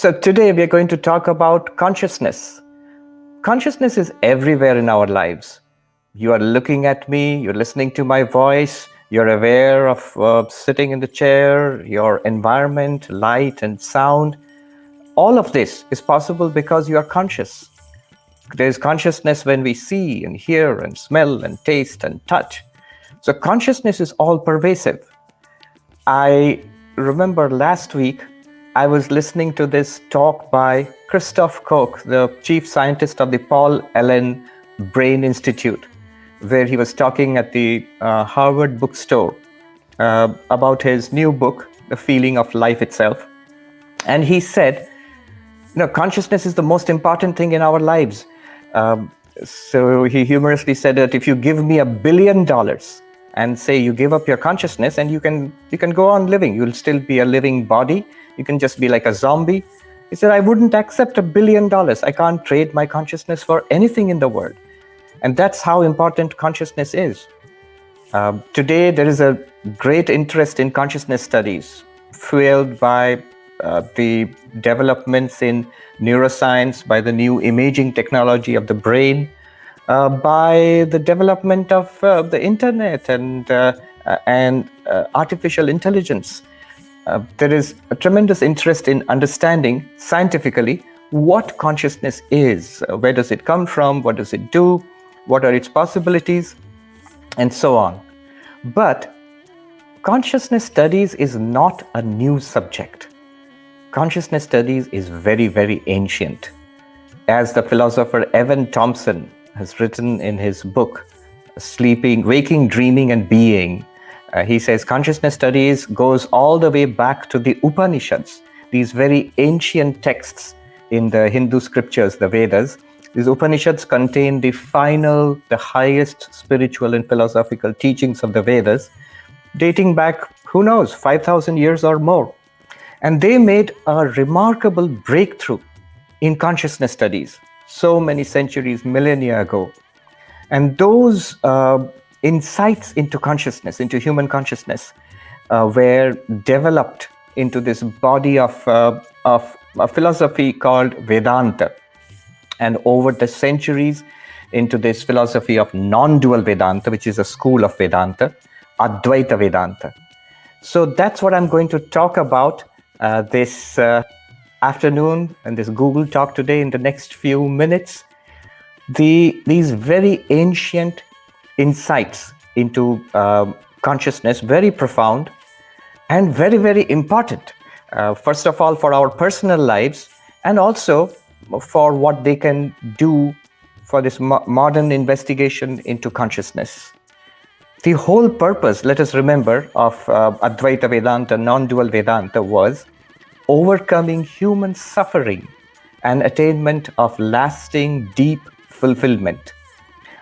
So today we are going to talk about consciousness. Consciousness is everywhere in our lives. You are looking at me, you're listening to my voice, you're aware of sitting in the chair, your environment, light and sound. All of this is possible because you are conscious. There's consciousness when we see and hear and smell and taste and touch. So consciousness is all pervasive. I remember last week I was listening to this talk by Christoph Koch, the chief scientist of the Paul Allen Brain Institute, where he was talking at the Harvard bookstore about his new book, The Feeling of Life Itself. And he said, consciousness is the most important thing in our lives. So he humorously said that if you give me $1 billion and say you give up your consciousness and you can go on living, you'll still be a living body. You can just be like a zombie. He said, I wouldn't accept $1 billion. I can't trade my consciousness for anything in the world. And that's how important consciousness is. Today, there is a great interest in consciousness studies, fueled by the developments in neuroscience, by the new imaging technology of the brain, by the development of the internet and artificial intelligence. There is a tremendous interest in understanding scientifically what consciousness is, where does it come from, what does it do, what are its possibilities, and so on. But consciousness studies is not a new subject. Consciousness studies is very, very ancient. As the philosopher Evan Thompson has written in his book, Sleeping, Waking, Dreaming, and Being, he says consciousness studies goes all the way back to the Upanishads, these very ancient texts in the Hindu scriptures, the Vedas. These Upanishads contain the highest spiritual and philosophical teachings of the Vedas, dating back, who knows, 5,000 years or more. And they made a remarkable breakthrough in consciousness studies so many centuries, millennia ago. And those insights into consciousness, into human consciousness, were developed into this body of a philosophy called Vedanta. And over the centuries, into this philosophy of non-dual Vedanta, which is a school of Vedanta, Advaita Vedanta. So that's what I'm going to talk about this afternoon and this Google Talk today in the next few minutes. These very ancient insights into consciousness, very profound and very, very important. First of all, for our personal lives, and also for what they can do for this modern investigation into consciousness. The whole purpose, let us remember, of Advaita Vedanta, non-dual Vedanta, was overcoming human suffering and attainment of lasting, deep fulfillment.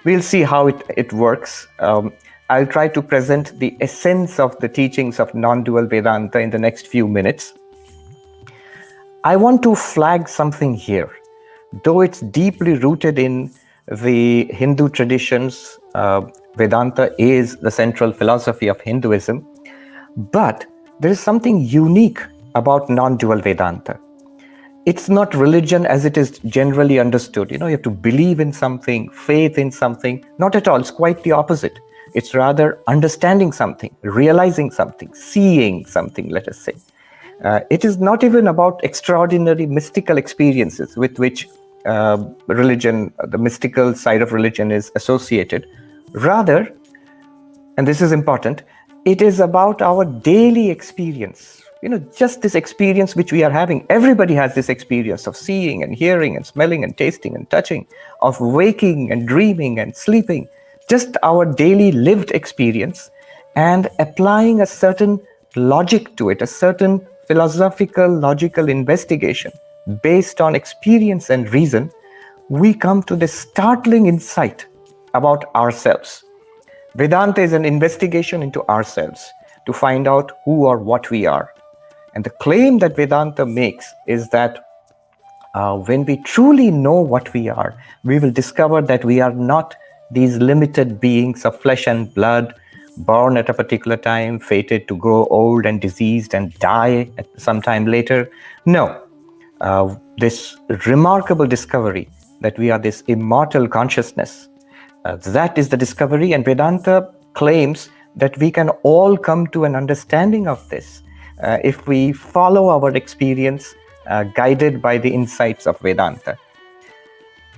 We'll see how it works. I'll try to present the essence of the teachings of non-dual Vedanta in the next few minutes. I want to flag something here. Though it's deeply rooted in the Hindu traditions, Vedanta is the central philosophy of Hinduism, but there is something unique about non-dual Vedanta. It's not religion as it is generally understood. You have to believe in something, faith in something. Not at all. It's quite the opposite. It's rather understanding something, realizing something, seeing something, let us say. It is not even about extraordinary mystical experiences with which religion, the mystical side of religion, is associated. Rather, and this is important, it is about our daily experience. Just this experience which we are having. Everybody has this experience of seeing and hearing and smelling and tasting and touching, of waking and dreaming and sleeping. Just our daily lived experience, and applying a certain logic to it, a certain philosophical, logical investigation based on experience and reason, we come to this startling insight about ourselves. Vedanta is an investigation into ourselves to find out who or what we are. And the claim that Vedanta makes is that when we truly know what we are, we will discover that we are not these limited beings of flesh and blood, born at a particular time, fated to grow old and diseased and die at some time later. No, this remarkable discovery that we are this immortal consciousness. That is the discovery, and Vedanta claims that we can all come to an understanding of this if we follow our experience guided by the insights of Vedanta.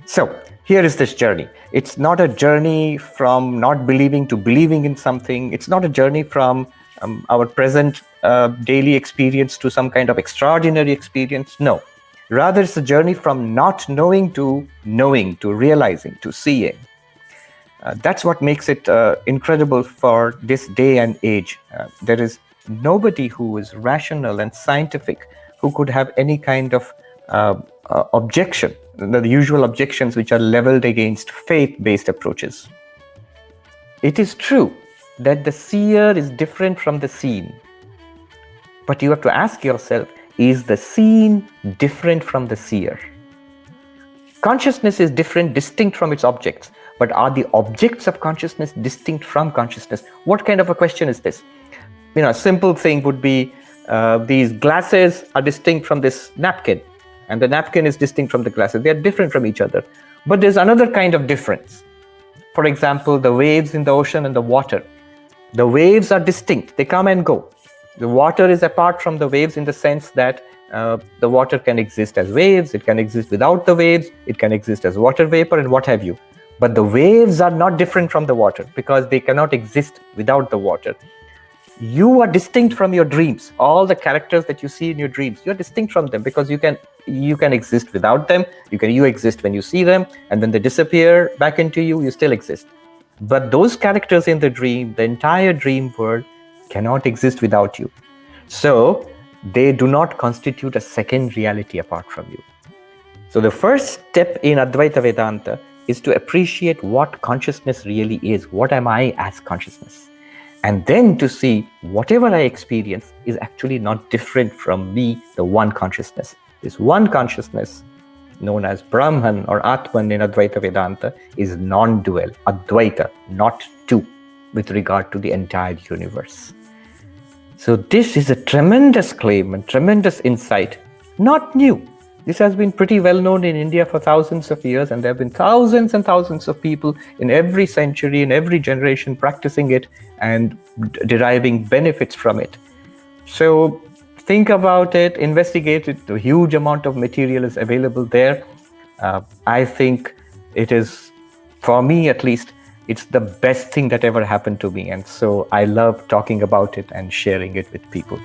So, here is this journey. It's not a journey from not believing to believing in something. It's not a journey from our present daily experience to some kind of extraordinary experience. No. Rather, it's a journey from not knowing, to realizing, to seeing. That's what makes it incredible for this day and age. There is nobody who is rational and scientific who could have any kind of objection, the usual objections which are leveled against faith-based approaches. It is true that the seer is different from the seen. But you have to ask yourself, is the seen different from the seer? Consciousness is different, distinct from its objects. But are the objects of consciousness distinct from consciousness? What kind of a question is this? A simple thing would be, these glasses are distinct from this napkin, and the napkin is distinct from the glasses. They are different from each other. But there's another kind of difference. For example, the waves in the ocean and the water. The waves are distinct. They come and go. The water is apart from the waves in the sense that the water can exist as waves, it can exist without the waves, it can exist as water vapor and what have you. But the waves are not different from the water because they cannot exist without the water. You are distinct from your dreams. All the characters that you see in your dreams, you're distinct from them because you can exist without them. You exist when you see them, and then they disappear back into you, you still exist. But those characters in the dream, the entire dream world, cannot exist without you. So they do not constitute a second reality apart from you. So the first step in Advaita Vedanta is to appreciate what consciousness really is. What am I as consciousness? And then to see whatever I experience is actually not different from me, the one consciousness. This one consciousness, known as Brahman or Atman in Advaita Vedanta, is non-dual, Advaita, not two, with regard to the entire universe. So this is a tremendous claim and tremendous insight, not new. This has been pretty well known in India for thousands of years, and there have been thousands and thousands of people in every century, in every generation practicing it and deriving benefits from it. So think about it, investigate it. A huge amount of material is available there. I think it is, for me at least, it's the best thing that ever happened to me. And so I love talking about it and sharing it with people.